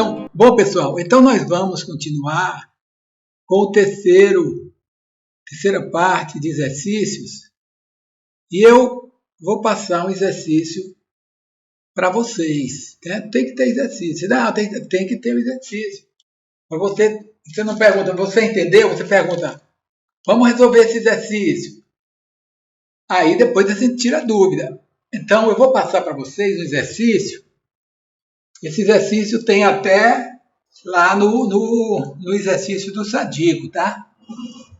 Então, bom pessoal, então nós vamos continuar com o terceira parte de exercícios e eu vou passar um exercício para vocês. Né? Tem que ter exercício. Não, tem que ter um exercício. Mas você não pergunta, você entendeu? Você pergunta, vamos resolver esse exercício. Aí depois você tira a dúvida. Então eu vou passar para vocês um exercício. Esse exercício tem até lá no exercício do Sadico, tá?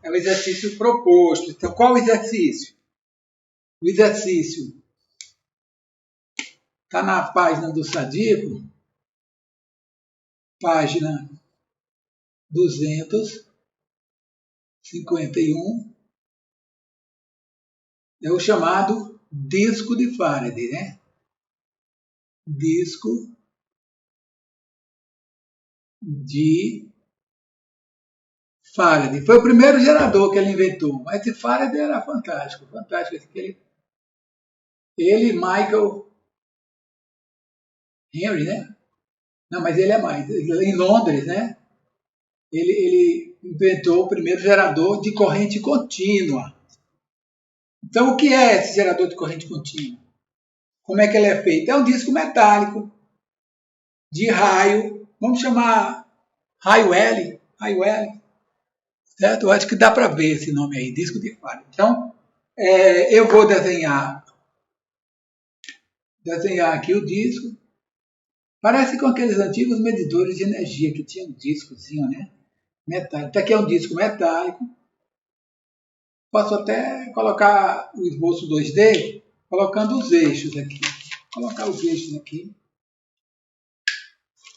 É o exercício proposto. Então, qual o exercício? O exercício está na página do Sadico, página 251. É o chamado disco de Faraday, né? Disco de Faraday. Foi o primeiro gerador que ele inventou. Mas esse Faraday era fantástico. Fantástico. Ele, Michael Henry, né? Não, mas ele é mais. Em Londres, né? Ele inventou o primeiro gerador de corrente contínua. Então, o que é esse gerador de corrente contínua? Como é que ele é feito? É um disco metálico de raio. Vamos chamar raio L. Raio L. Certo? Eu acho que dá para ver esse nome aí, disco de Faraday. Então, eu vou desenhar aqui o disco. Parece com aqueles antigos medidores de energia que tinham um discozinho, né? Metálico. Então, aqui é um disco metálico. Posso até colocar o esboço 2D colocando os eixos aqui. Vou colocar os eixos aqui.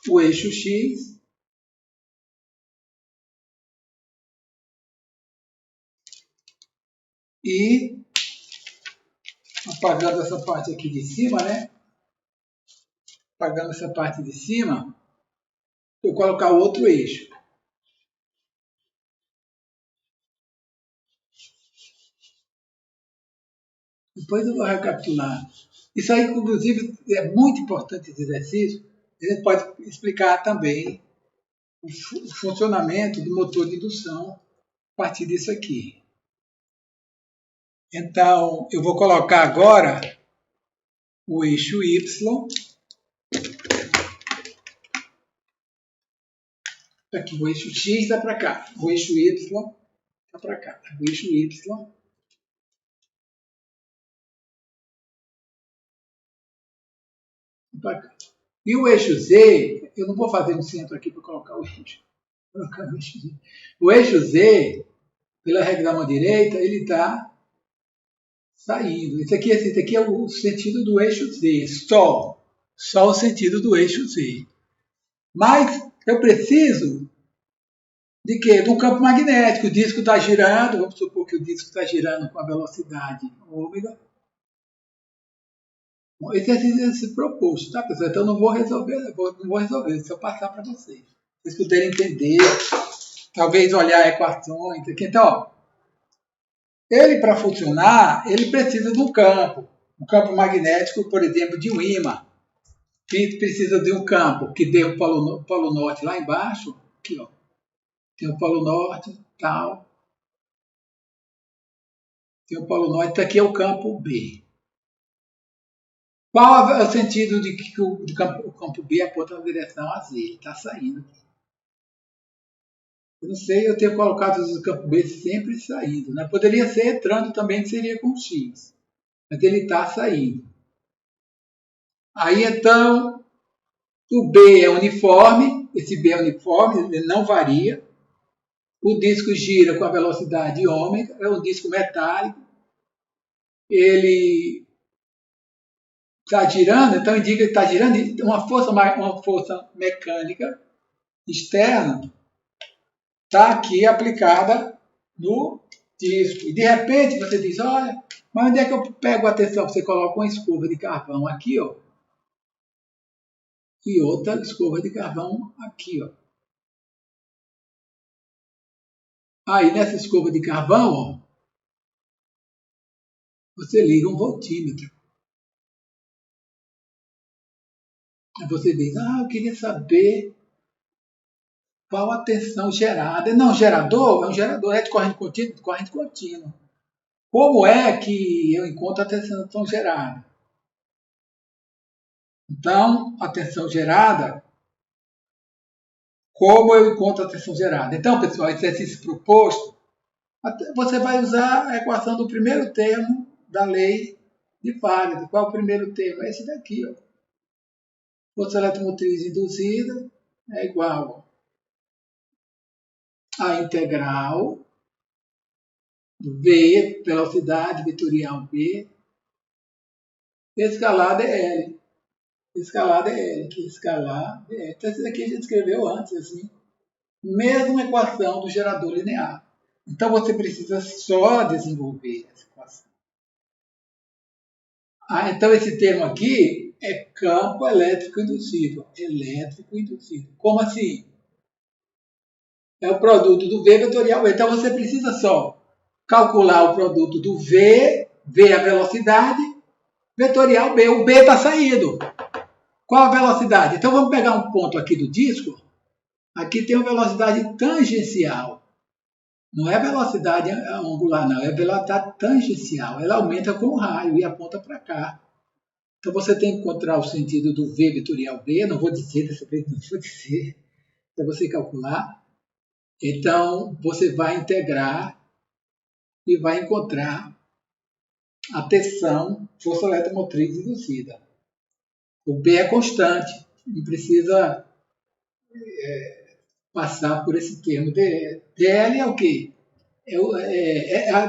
O eixo X. E apagando essa parte aqui de cima, né? Apagando essa parte de cima, eu vou colocar o outro eixo. Depois eu vou recapitular. Isso aí, inclusive, é muito importante esse exercício. A gente pode explicar também o funcionamento do motor de indução a partir disso aqui. Então, eu vou colocar agora o eixo Y. Aqui, o eixo X está para cá. O eixo Y está para cá. O eixo Y para cá. E o eixo Z, eu não vou fazer um centro aqui para colocar o eixo. Vou colocar o eixo Z. O eixo Z, pela regra da mão direita, ele está saindo. Esse aqui é o sentido do eixo Z. Só o sentido do eixo Z. Mas eu preciso de quê? De um campo magnético. O disco está girando, vamos supor que o disco está girando com a velocidade ômega. Bom, esse é o exercício proposto, tá, pessoal? Então, não vou resolver, se eu passar para vocês. Vocês puderem entender, talvez olhar equações. Aqui. Então, ó, ele, para funcionar, ele precisa de um campo magnético, por exemplo, de um ímã. Que precisa de um campo que dê o polo norte lá embaixo. Aqui, ó. Tem o polo norte, tal. Tem o polo norte, aqui é o campo B. Qual é o sentido de que o campo B aponta na direção a Z? Ele está saindo. Eu não sei, eu tenho colocado o campo B sempre saindo. Né? Poderia ser entrando também, que seria com X. Mas ele está saindo. Aí, então, o B é uniforme. Esse B é uniforme, ele não varia. O disco gira com a velocidade ômega. É um disco metálico. Ele está girando, então indica que está girando uma força mecânica externa está aqui aplicada no disco. E de repente você diz, olha, mas onde é que eu pego a atenção? Você coloca uma escova de carvão aqui, ó, e outra escova de carvão aqui, ó. Aí nessa escova de carvão, ó, você liga um voltímetro. Aí você diz, eu queria saber qual a tensão gerada. Não, gerador é um gerador, é de corrente contínua, de corrente contínua. Como é que eu encontro a tensão gerada? Então, a tensão gerada, como eu encontro a tensão gerada? Então, pessoal, exercício proposto, você vai usar a equação do primeiro termo da lei de Faraday. Qual é o primeiro termo? É esse daqui, ó. Força eletromotriz induzida é igual a integral do V, velocidade vetorial V, escalada é L. Escalada é L, que escalar é L. Então, isso daqui a gente escreveu antes, assim. Mesma equação do gerador linear. Então, você precisa só desenvolver essa equação. Então, esse termo aqui é campo elétrico induzido. Elétrico induzido. Como assim? É o produto do V vetorial V. Então, você precisa só calcular o produto do V, V a velocidade, vetorial B. O B está saído. Qual a velocidade? Então, vamos pegar um ponto aqui do disco. Aqui tem uma velocidade tangencial. Não é velocidade angular, não. É velocidade tangencial. Ela aumenta com o raio e aponta para cá. Então, você tem que encontrar o sentido do V vetorial B. Não vou dizer, dessa vez não vou dizer. Para você calcular. Então, você vai integrar e vai encontrar a tensão, força eletromotriz induzida. O B é constante. Não precisa passar por esse termo DL. DL é o quê?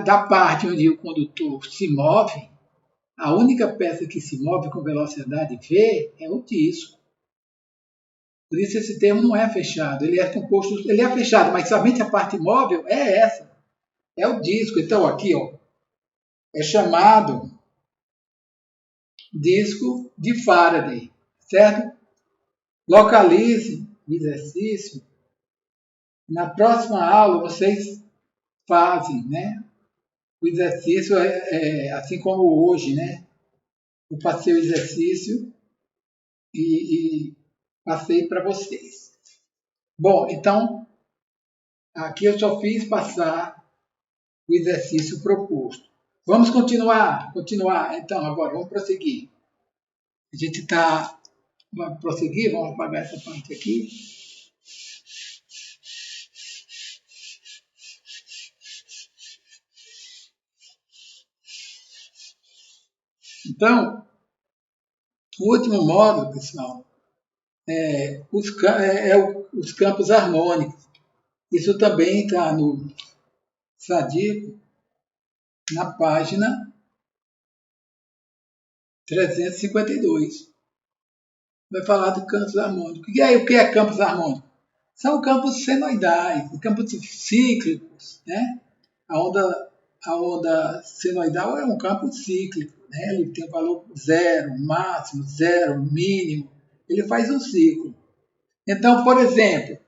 Da parte onde o condutor se move, a única peça que se move com velocidade V é o disco. Por isso esse termo não é fechado. Ele é composto, ele é fechado, mas somente a parte móvel é essa. É o disco. Então aqui, ó, é chamado disco de Faraday, certo? Localize o exercício. Na próxima aula vocês fazem, né? O exercício assim como hoje, né? Eu passei o exercício e passei para vocês. Bom, então aqui eu só fiz passar o exercício proposto. Vamos continuar. Então agora vamos prosseguir. A gente está vamos prosseguir, vamos apagar essa parte aqui. Então, o último módulo, pessoal, os campos harmônicos. Isso também está no Sadico, na página 352. Vai falar do campos harmônicos. E aí, o que é campos harmônicos? São campos senoidais, campos cíclicos, né? A onda senoidal é um campo cíclico, né? Ele tem valor zero, máximo, zero, mínimo. Ele faz um ciclo. Então, por exemplo,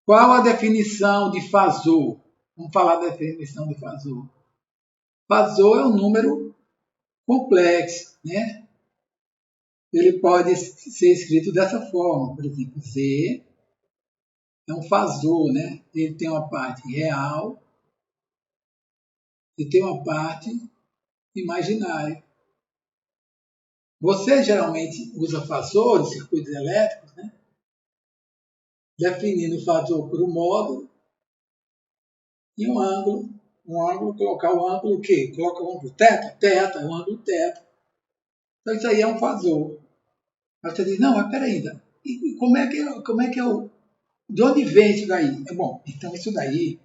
qual a definição de Fazor? Vamos falar da definição de Fazor. Fazor é um número complexo, né? Ele pode ser escrito dessa forma, por exemplo, Z é um Fazor, né? Ele tem uma parte real e tem uma parte imaginária. Você geralmente usa Fazor de circuitos elétricos, né? Definindo o Fazor por um módulo e um ângulo. Colocar o ângulo o quê? Coloca o ângulo θ? Θ, o ângulo θ. Então isso aí é um Fazor. Aí você diz, não, mas peraí, e como é que eu... De onde vem isso daí? Bom, então isso daí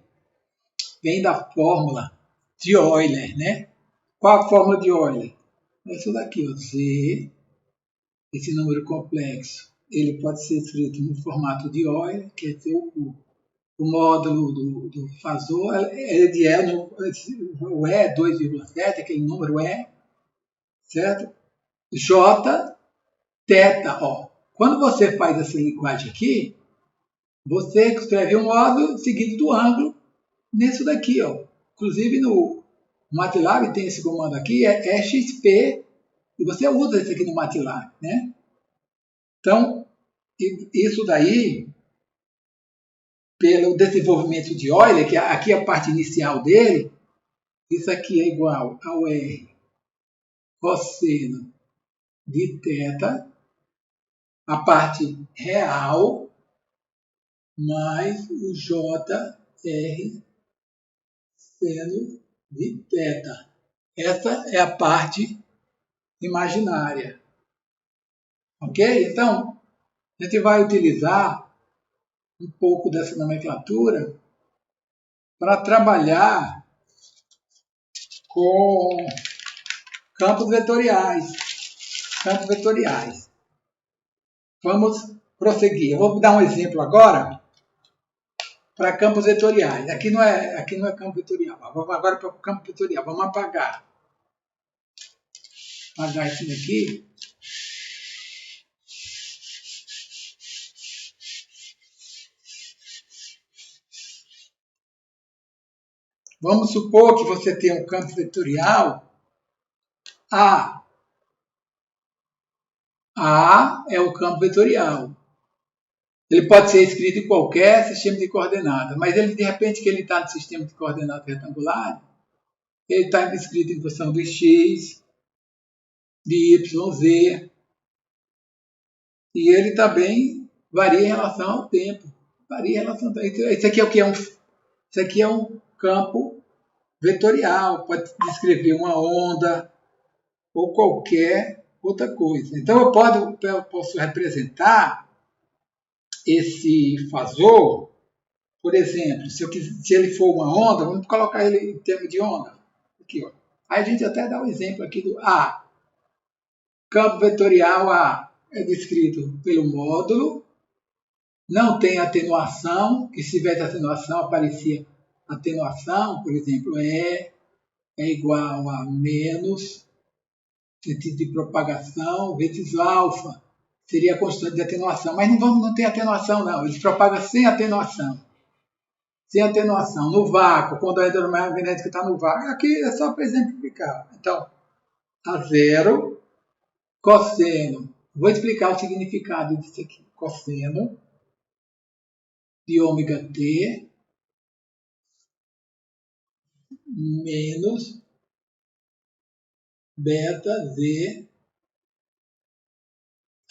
vem da fórmula de Euler, né? Qual a fórmula de Euler? É isso daqui, ó, Z, esse número complexo, ele pode ser escrito no formato de Euler, que é o módulo do Fazor, o E é 2,7, aquele número E, certo? J, θ, ó. Quando você faz essa linguagem aqui, você escreve um módulo seguido do ângulo nisso daqui, ó. Inclusive no MATLAB tem esse comando aqui, é XP, e você usa isso aqui no MATLAB, né? Então, isso daí pelo desenvolvimento de Euler, que aqui é a parte inicial dele, isso aqui é igual ao R cosseno de θ, a parte real, mais o JR seno de θ. Essa é a parte imaginária. Ok? Então, a gente vai utilizar um pouco dessa nomenclatura para trabalhar com campos vetoriais. Campos vetoriais. Vamos prosseguir. Eu vou dar um exemplo agora para campos vetoriais. Aqui não é campo vetorial. Vamos agora para o campo vetorial. Vamos apagar. Apagar isso daqui. Vamos supor que você tem um campo vetorial A. A é o campo vetorial. Ele pode ser escrito em qualquer sistema de coordenadas, mas ele, de repente, que ele está no sistema de coordenadas retangulares, ele está escrito em função do x, de y, z, e ele também varia em relação ao tempo. Varia em relação ao tempo. Isso aqui é o que? Isso aqui é um campo vetorial, pode descrever uma onda ou qualquer outra coisa. Então, eu posso representar esse fasor, por exemplo, se ele for uma onda, vamos colocar ele em termos de onda. Aqui, ó. Aí a gente até dá um exemplo aqui do A. Campo vetorial A é descrito pelo módulo, não tem atenuação, que se tivesse atenuação aparecia atenuação, por exemplo, é igual a menos sentido de propagação vezes alfa, seria a constante de atenuação. Mas não tem atenuação, não. Ele propaga sem atenuação. Sem atenuação. No vácuo, quando a eletromagnética está no vácuo. Aqui é só para exemplificar. Então, A0, cosseno. Vou explicar o significado disso aqui. Cosseno de ômega t menos beta z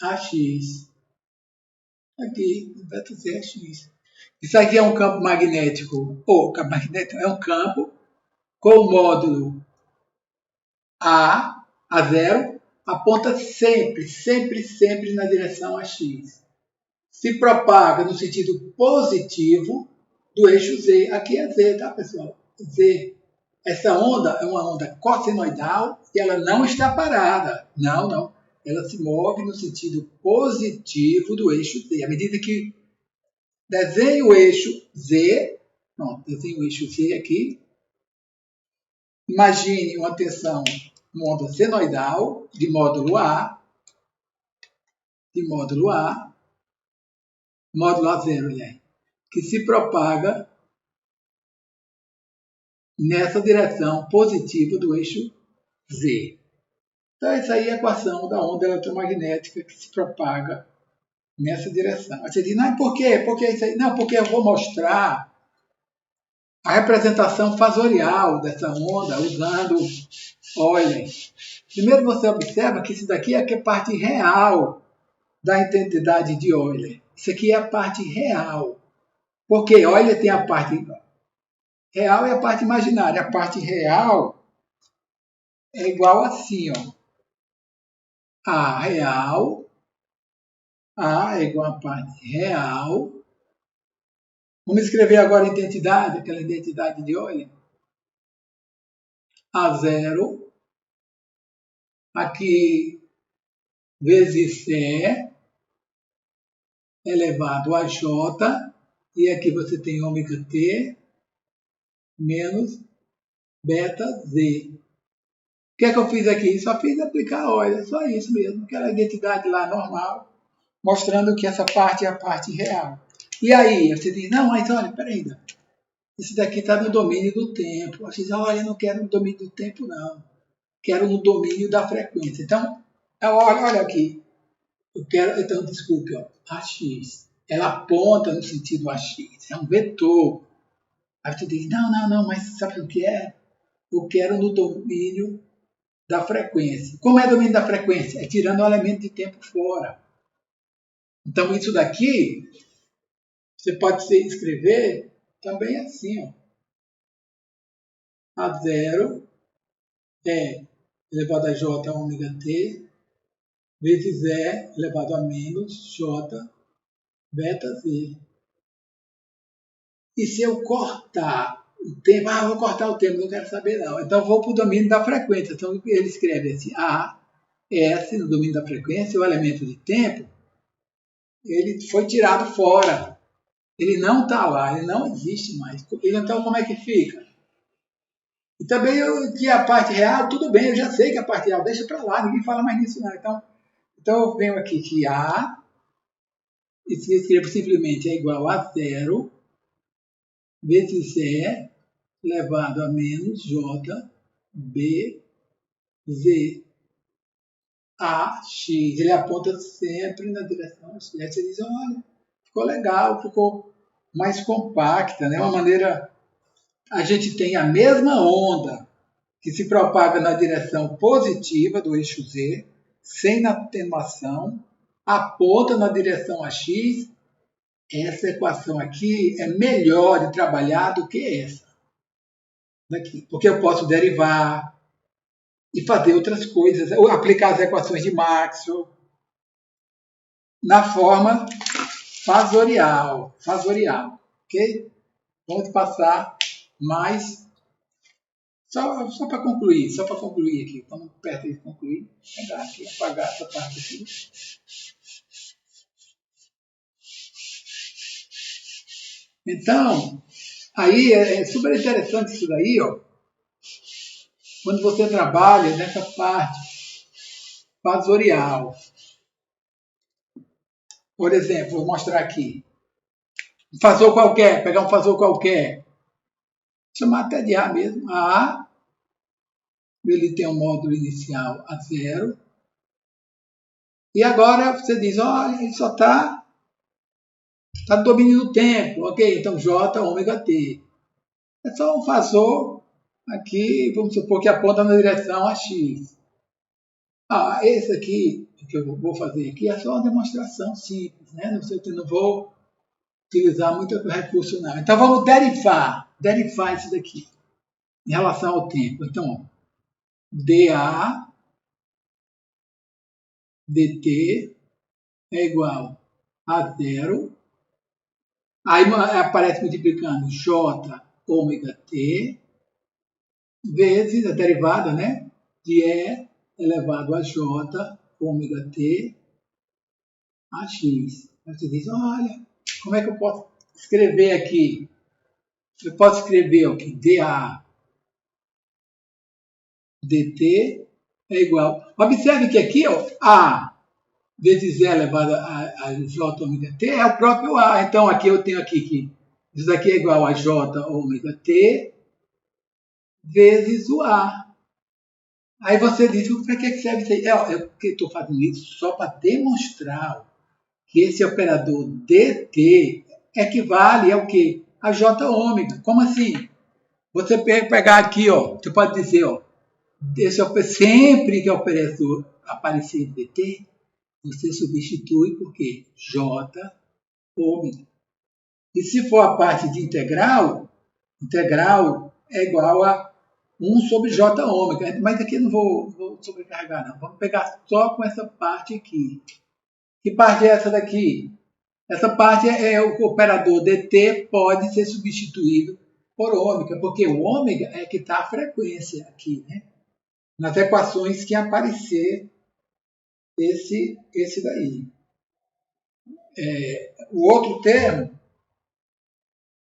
ax. Aqui, beta z ax. Isso aqui é um campo magnético, campo magnético é um campo com o módulo A0, aponta sempre na direção AX. Se propaga no sentido positivo do eixo Z. Aqui é Z, tá, pessoal? Z. Essa onda é uma onda cossenoidal e ela não está parada. Não. Ela se move no sentido positivo do eixo Z. À medida que desenhe o eixo Z, desenhe o eixo Z aqui. Imagine uma tensão, uma onda senoidal de módulo A, módulo A0, né? Que se propaga nessa direção positiva do eixo Z. Então, essa aí é a equação da onda eletromagnética que se propaga nessa direção. Você diz, não, por quê? Porque isso aí? Não, porque eu vou mostrar a representação fasorial dessa onda usando Euler. Primeiro você observa que isso daqui é a parte real da intensidade de Euler. Isso aqui é a parte real. Porque Euler tem a parte real e a parte imaginária. A parte real é igual assim, ó. A é igual a parte real. Vamos escrever agora a identidade, aquela identidade de Euler. A0, aqui vezes C elevado a J, e aqui você tem ômega T menos beta Z. O que é que eu fiz aqui? Só fiz aplicar Euler, só isso mesmo, aquela identidade lá normal, mostrando que essa parte é a parte real. E aí, você diz, não, mas olha, peraí, isso daqui está no domínio do tempo. Você diz, olha, eu não quero no domínio do tempo, não. Quero no domínio da frequência. Então, olha aqui. Eu quero, então, desculpe, ó, AX. ela aponta no sentido AX, é um vetor. Aí você diz, não, mas sabe o que é? Eu quero no domínio da frequência. Como é o domínio da frequência? É tirando o elemento de tempo fora. Então, isso daqui, você pode escrever também assim, ó. A0 é elevado a j ômega t vezes E elevado a menos j beta z. E se eu cortar o tempo, vou cortar o tempo, não quero saber não. Então vou para o domínio da frequência. Então ele escreve assim, S no domínio da frequência, o elemento de tempo, ele foi tirado fora. Ele não está lá, ele não existe mais. Então como é que fica? E também que a parte real, tudo bem, eu já sei que a parte real, deixa para lá, ninguém fala mais nisso não. Então eu venho aqui que A, e se escrevo simplesmente é igual a 0 vezes E elevado a menos J, B, Z, A, X. Ele aponta sempre na direção X. Aí você diz, olha, ficou legal, ficou mais compacta, né? Uma maneira, a gente tem a mesma onda que se propaga na direção positiva do eixo Z, sem atenuação, aponta na direção AX. Essa equação aqui é melhor de trabalhar do que essa daqui, porque eu posso derivar e fazer outras coisas, ou aplicar as equações de Maxwell na forma fasorial, ok? Vamos passar mais, só para concluir aqui, estamos perto de concluir, vou pegar aqui, apagar essa parte aqui. Então, aí é super interessante isso daí, ó, quando você trabalha nessa parte fasorial. Por exemplo, vou mostrar aqui. Um fasor qualquer, pegar um fasor qualquer. Chamar até de A mesmo. A, ele tem um módulo inicial a 0. E agora você diz, olha, ele só está no domínio do tempo. Ok, então J, ômega T. É só um fasor aqui, vamos supor que aponta na direção a X. Esse aqui, que eu vou fazer aqui, é só uma demonstração simples, né? Não vou utilizar muito recurso não. Então vamos derivar isso daqui em relação ao tempo. Então, dA dt é igual a 0. Aí aparece multiplicando j ômega t vezes a derivada, né, de E elevado a j ômega t a x. Aí você diz, olha, como é que eu posso escrever aqui? Eu posso escrever aqui dA dt é igual. Observe que aqui, ó, A vezes E elevado a J ômega T é o próprio A. Então, aqui eu tenho aqui que isso daqui é igual a J ômega T vezes o A. Aí você diz, para que serve isso aí? Eu estou fazendo isso só para demonstrar que esse operador dt equivale ao quê? A J ômega. Como assim? Você pegar aqui, ó, você pode dizer, ó, sempre que o operador aparecer dt, você substitui por quê? J ômega. E se for a parte de integral é igual a 1 sobre J ômega. Mas aqui eu não vou sobrecarregar, não. Vamos pegar só com essa parte aqui. Que parte é essa daqui? Essa parte é o operador dt pode ser substituído por ômega, porque o ômega é que está a frequência aqui, né? Nas equações que aparecer esse daí. O outro termo,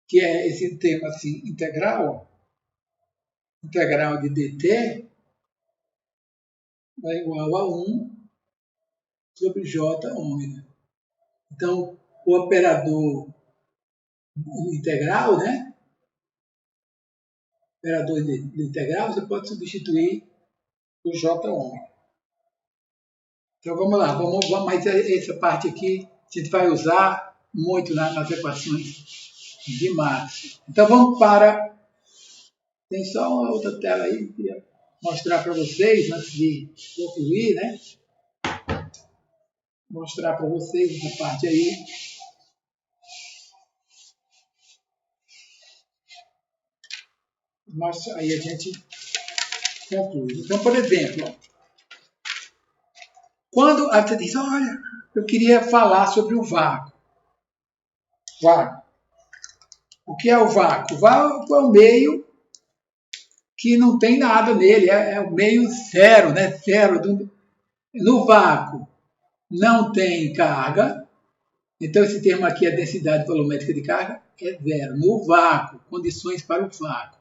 que é esse termo assim, integral de dt, é igual a 1 sobre j ômega. Então, o operador integral, né? Operador de integral, você pode substituir por j ômega. Então, vamos lá. Mas essa parte aqui, a gente vai usar muito nas equações de Maxwell. Então vamos para... Tem só uma outra tela aí que eu queria mostrar para vocês, antes de concluir, né? Mostrar para vocês essa parte aí. Mostra, aí a gente conclui. Então, por exemplo, ó, quando você diz, olha, eu queria falar sobre o vácuo. Vácuo. O que é o vácuo? O vácuo é o meio que não tem nada nele, é o meio zero, né? Zero. No vácuo não tem carga, então esse termo aqui é densidade volumétrica de carga, é zero. No vácuo, condições para o vácuo.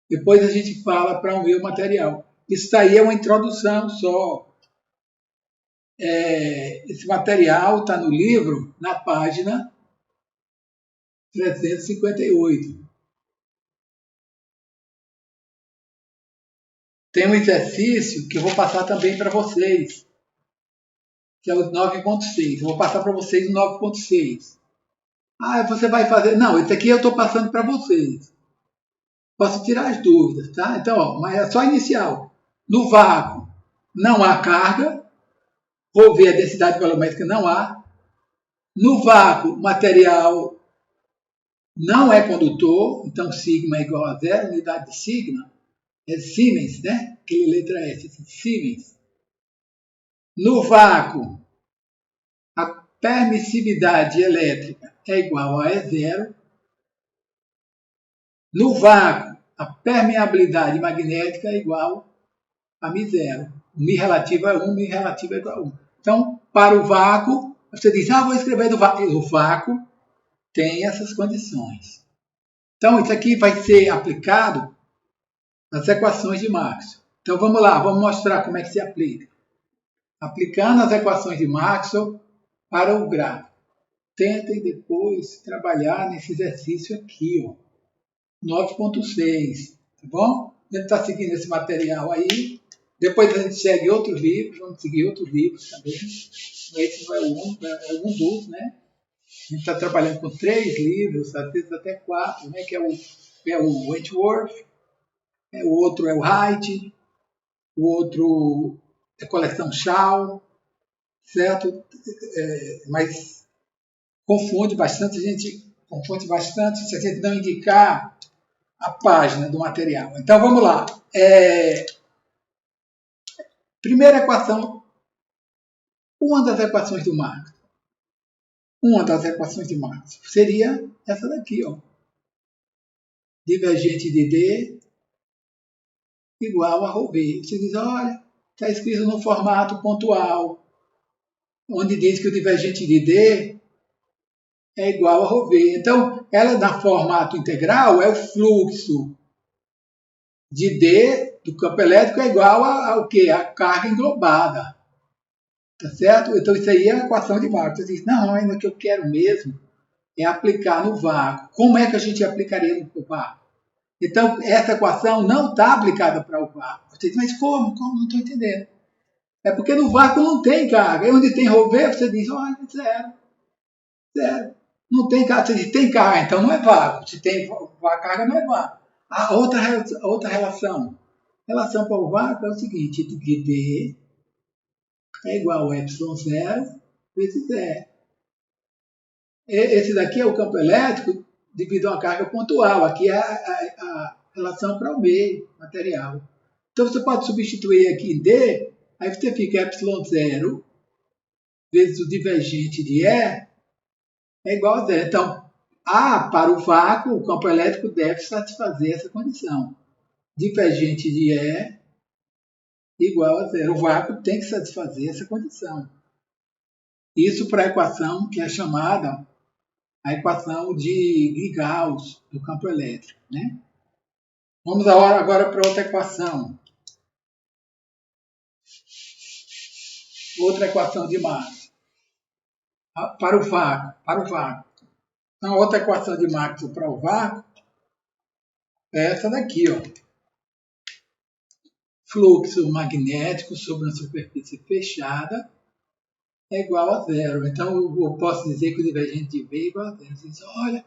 Depois a gente fala para um meio material. Isso aí é uma introdução só. Esse material está no livro, na página 358. Tem um exercício que eu vou passar também para vocês, que é o 9.6. Eu vou passar para vocês o 9.6. Ah, você vai fazer... Não, esse aqui eu estou passando para vocês. Posso tirar as dúvidas, tá? Então, ó, mas é só inicial. No vácuo não há carga. Vou ver a densidade volumétrica, não há. No vácuo, material não é condutor, então sigma é igual a zero, unidade de sigma é Siemens, né? Aquela letra S, Siemens. No vácuo, a permissividade elétrica é igual a E0. No vácuo, a permeabilidade magnética é igual a μ0. Mi relativo é 1, mi relativo é igual a 1. Então, para o vácuo, você diz, vou escrever do vácuo. O vácuo tem essas condições. Então, isso aqui vai ser aplicado nas equações de Maxwell. Então, vamos lá, vamos mostrar como é que se aplica. Aplicando as equações de Maxwell para o gráfico. Tentem depois trabalhar nesse exercício aqui, ó, 9.6, tá bom? A gente está seguindo esse material aí. Depois a gente segue outros livros, vamos seguir outros livros também. Esse não é o único, é um dos, né? A gente está trabalhando com 3 livros, às vezes até 4, né? Que é o Wentworth, o outro é o Haidt, o outro é a coleção Shaw, certo? Mas confunde bastante, a gente confunde bastante se a gente não indicar a página do material. Então vamos lá. Primeira equação, uma das equações do Maxwell. Uma das equações de Maxwell seria essa daqui, ó. Divergente de D igual a ρV. Você diz, olha, está escrito no formato pontual, onde diz que o divergente de D é igual a ρV. Então, ela na formato integral é o fluxo de D do campo elétrico é igual ao quê? A carga englobada. Tá certo? Então, isso aí é a equação de Maxwell. Você diz, não, ainda que eu quero mesmo é aplicar no vácuo. Como é que a gente aplicaria no vácuo? Então, essa equação não está aplicada para o vácuo. Você diz, mas como? Como? Não estou entendendo. É porque no vácuo não tem carga. E onde tem ρV, você diz, olha, zero. Zero. Não tem carga. Você diz, tem carga, então não é vácuo. Se tem carga, não é vácuo. A outra relação. Relação para o vácuo é o seguinte, que D é igual a ε0 vezes E. Esse daqui é o campo elétrico devido a uma carga pontual. Aqui é a relação para o meio material. Então, você pode substituir aqui em D, aí você fica ε0 vezes o divergente de E é igual a zero. Então, para o vácuo, o campo elétrico deve satisfazer essa condição. Divergente de E igual a zero. O vácuo tem que satisfazer essa condição. Isso para a equação que é chamada a equação de Gauss do campo elétrico, né? Vamos agora para outra equação. Outra equação de Maxwell. Para o vácuo. Então, outra equação de Maxwell para o vácuo é essa daqui, ó. Fluxo magnético sobre uma superfície fechada é igual a zero. Então, eu posso dizer que o divergente de B é igual a zero. Você diz, olha,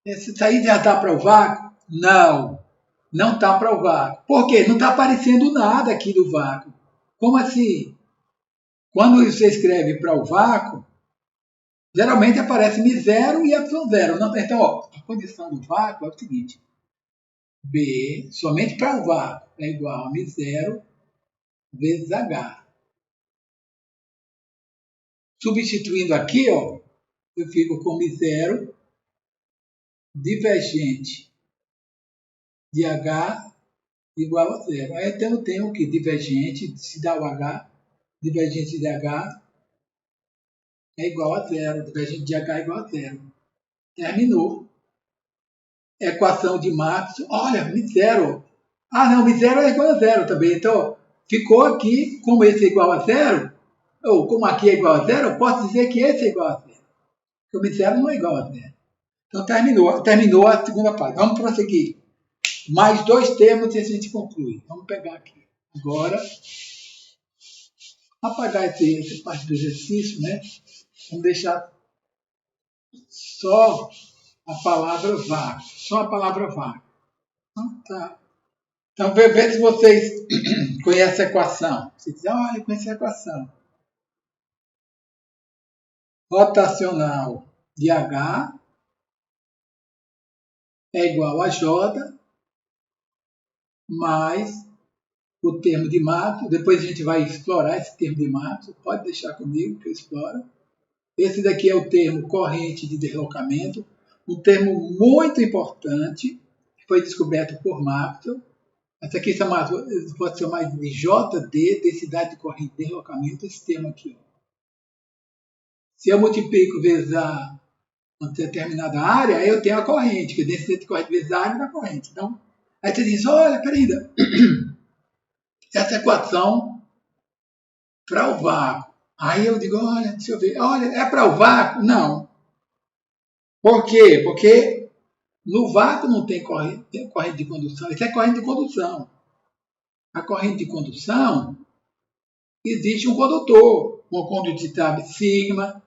isso aí já está para o vácuo? Não, não está para o vácuo. Por quê? Não está aparecendo nada aqui do vácuo. Como assim? Quando você escreve para o vácuo, geralmente aparece μ0 e ε0. Então, ó, a condição do vácuo é o seguinte. B, somente para o vácuo, é igual a μ0 vezes H. Substituindo aqui, ó, eu fico com μ0 divergente de H igual a zero. Aí então eu tenho que divergente, se dá o H, divergente de H é igual a zero. Divergente de H é igual a zero. Terminou. Equação de Maxwell. Olha, μ0. Ah, não, μ0 é igual a zero também. Então, ficou aqui, como esse é igual a zero, ou como aqui é igual a zero, eu posso dizer que esse é igual a zero. Porque o μ0 não é igual a zero. Então, terminou a segunda parte. Vamos prosseguir. Mais dois termos e a gente conclui. Vamos pegar aqui. Agora, apagar essa parte do exercício, né? Vamos deixar só a palavra vácuo. Só a palavra vácuo. Tá. Então, vê se vocês conhecem a equação. Você diz, olha, eu conheço a equação. Rotacional de H é igual a J mais o termo de Maxwell. Depois a gente vai explorar esse termo de Maxwell. Pode deixar comigo que eu exploro. Esse daqui é o termo corrente de deslocamento, um termo muito importante, que foi descoberto por Maxwell. Essa aqui pode ser mais de JD, densidade de corrente de deslocamento, esse termo aqui. Ó. Se eu multiplico vezes uma determinada área, aí eu tenho a corrente, que é densidade de corrente vezes a área da corrente. Então, aí você diz, olha, peraí, essa equação para o vácuo. Aí eu digo, olha, deixa eu ver, olha, é para o vácuo? Não. Por quê? Porque no vácuo não tem corrente de condução, isso é corrente de condução. A corrente de condução, existe um condutor, uma condutividade sigma,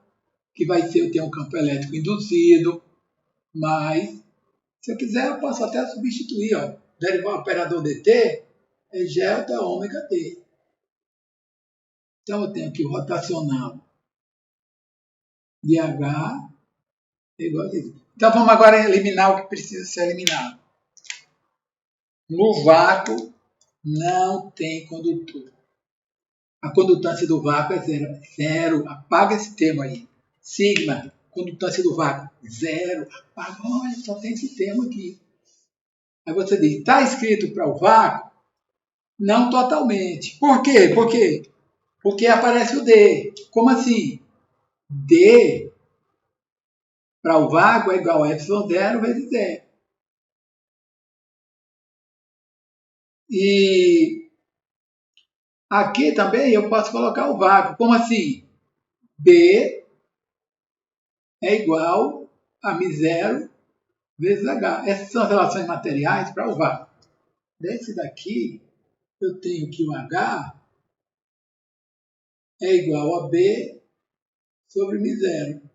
que vai ter um campo elétrico induzido, mas, se eu quiser, eu posso até substituir, ó, derivar o operador dt, é delta ômega t. Então, eu tenho aqui o rotacional de H é igual a isso. Então, vamos agora eliminar o que precisa ser eliminado. No vácuo, não tem condutor. A condutância do vácuo é zero. Zero. Apaga esse termo aí. Sigma, condutância do vácuo, zero. Apaga. Olha, só tem esse termo aqui. Aí você diz, está escrito para o vácuo? Não totalmente. Por quê? Porque aparece o D. Como assim? D para o vácuo é igual a ε0 vezes zero. E aqui também eu posso colocar o vácuo. Como assim? B é igual a μ0 vezes H. Essas são as relações materiais para o vácuo. Desse daqui, eu tenho que o H é igual a B sobre μ0.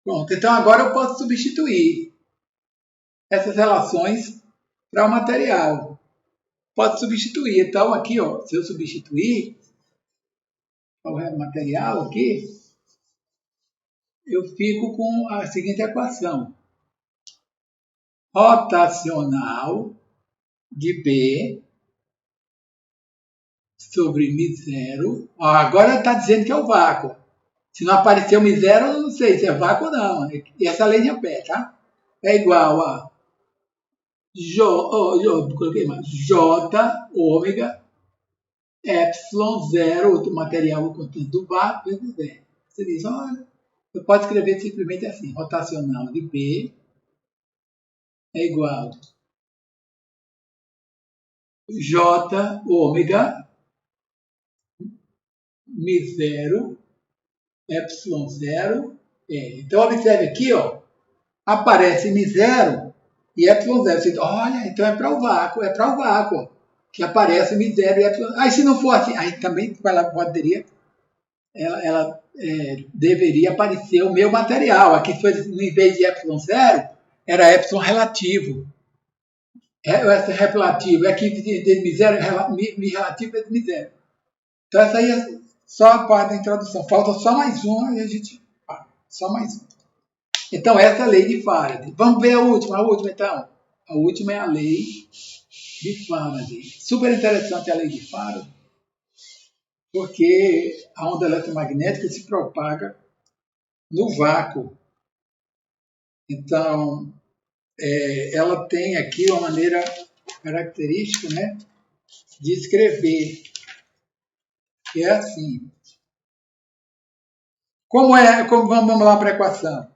Pronto, então agora eu posso substituir essas relações para o material. Posso substituir. Então aqui, ó, se eu substituir o material aqui, eu fico com a seguinte equação. Rotacional de B sobre μ0. Ó, agora está dizendo que é o vácuo. Se não apareceu μ0, eu não sei se é vácuo ou não. E essa linha pé, tá? É igual a J ômega ε0, outro material constante do vácuo, vezes zero. Você diz, olha, eu posso escrever simplesmente assim, rotacional de B é igual a J ômega μ0 ε0 é. Então, observe aqui, ó, aparece μ0 e ε0. Você diz, olha, então é para o vácuo, que aparece μ0 e ε0. Aí, se não for assim, aí também poderia ela deveria aparecer o meu material. Aqui foi, em vez de ε0, era ε relativo. Esse relativo, aqui de mi relativo vezes mi zero. Então essa aí é só a parte da introdução. Falta só mais uma e a gente... Só mais uma. Então essa é a lei de Faraday. Vamos ver a última então. A última é a lei de Faraday. Super interessante a lei de Faraday, porque a onda eletromagnética se propaga no vácuo. Então, ela tem aqui uma maneira característica, né, de escrever, que é assim. Vamos lá para a equação?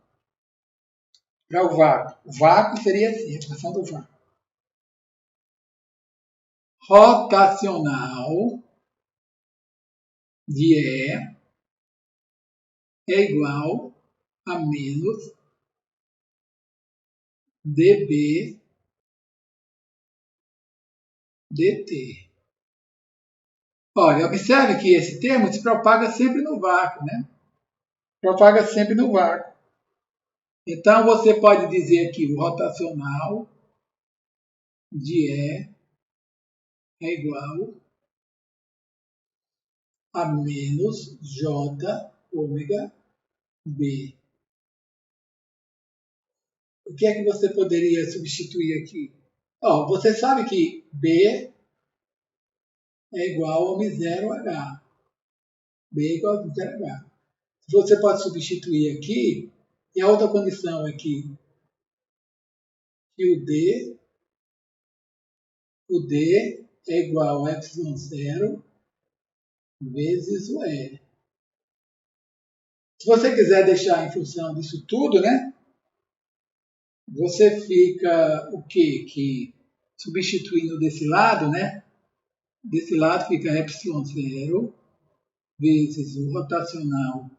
Para o vácuo. O vácuo seria assim, a equação do vácuo. Rotacional de E é igual a menos dB dt. Olha, observe que esse termo se propaga sempre no vácuo, né? Propaga sempre no vácuo. Então, você pode dizer que o rotacional de E é igual a menos J ômega B. O que é que você poderia substituir aqui? Você sabe que B é igual a μ0H. B é igual a μ0H. Você pode substituir aqui, e a outra condição é que o D é igual a ε0 vezes o E. Se você quiser deixar em função disso tudo, né? Você fica o quê? Que substituindo desse lado, né? Desse lado fica ε0 vezes o rotacional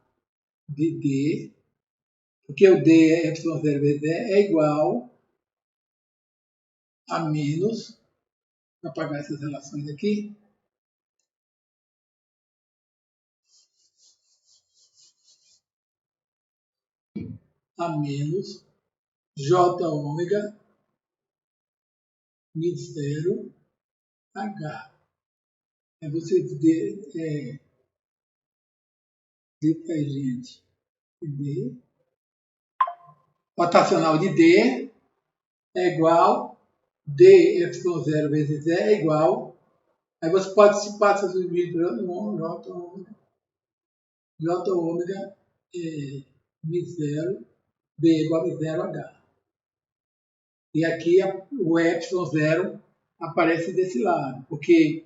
de D, porque o D é ε0 vezes E é igual a menos, vou apagar essas relações aqui, a menos J ômega μ0 H. É você detergente de D, rotacional de D é igual D ε0 vezes E é igual. Aí você pode se passar os limites J ômega μ0 B igual a μ0H. E aqui o ε0 aparece desse lado, porque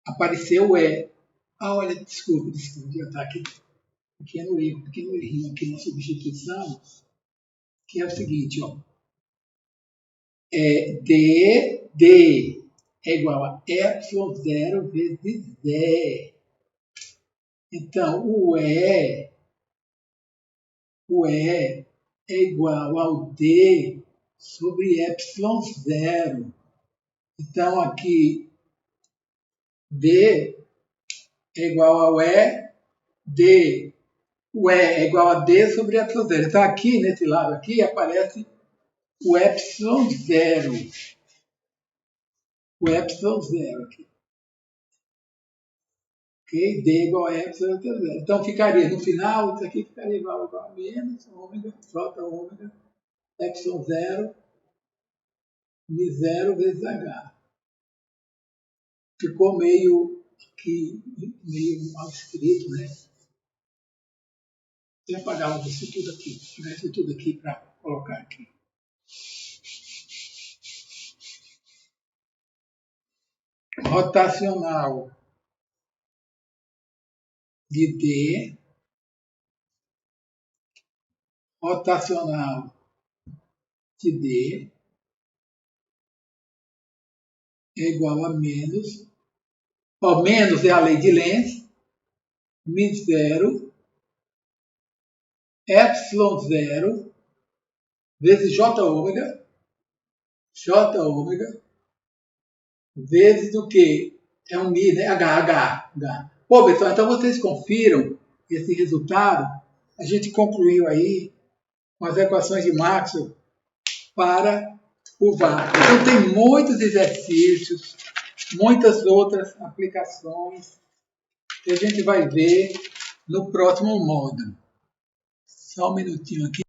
apareceu o E. Olha, desculpa, já está aqui. Pequeno errinho aqui na substituição, que é o seguinte, D é igual a ε0 vezes E. Então, o E é igual ao D sobre ε0. Então, aqui, D é igual ao E, D. O E é igual a D sobre ε0. Então, aqui, nesse lado aqui, aparece o ε0. O ε0 aqui. Ok? D igual a ε0. Então, ficaria, no final, isso aqui ficaria igual a menos ômega, J ômega, ε0, μ0 vezes H. Ficou meio mal escrito, né? Vou apagar isso tudo aqui para colocar aqui. Rotacional de D, rotacional de D é igual a menos, menos é a lei de Lenz, μ0, ε0 vezes J ômega, vezes o que? É um μ, né? H. Pô, pessoal, então vocês confiram esse resultado, a gente concluiu aí com as equações de Maxwell para o VAR. Então tem muitos exercícios, muitas outras aplicações que a gente vai ver no próximo módulo. Só um minutinho aqui.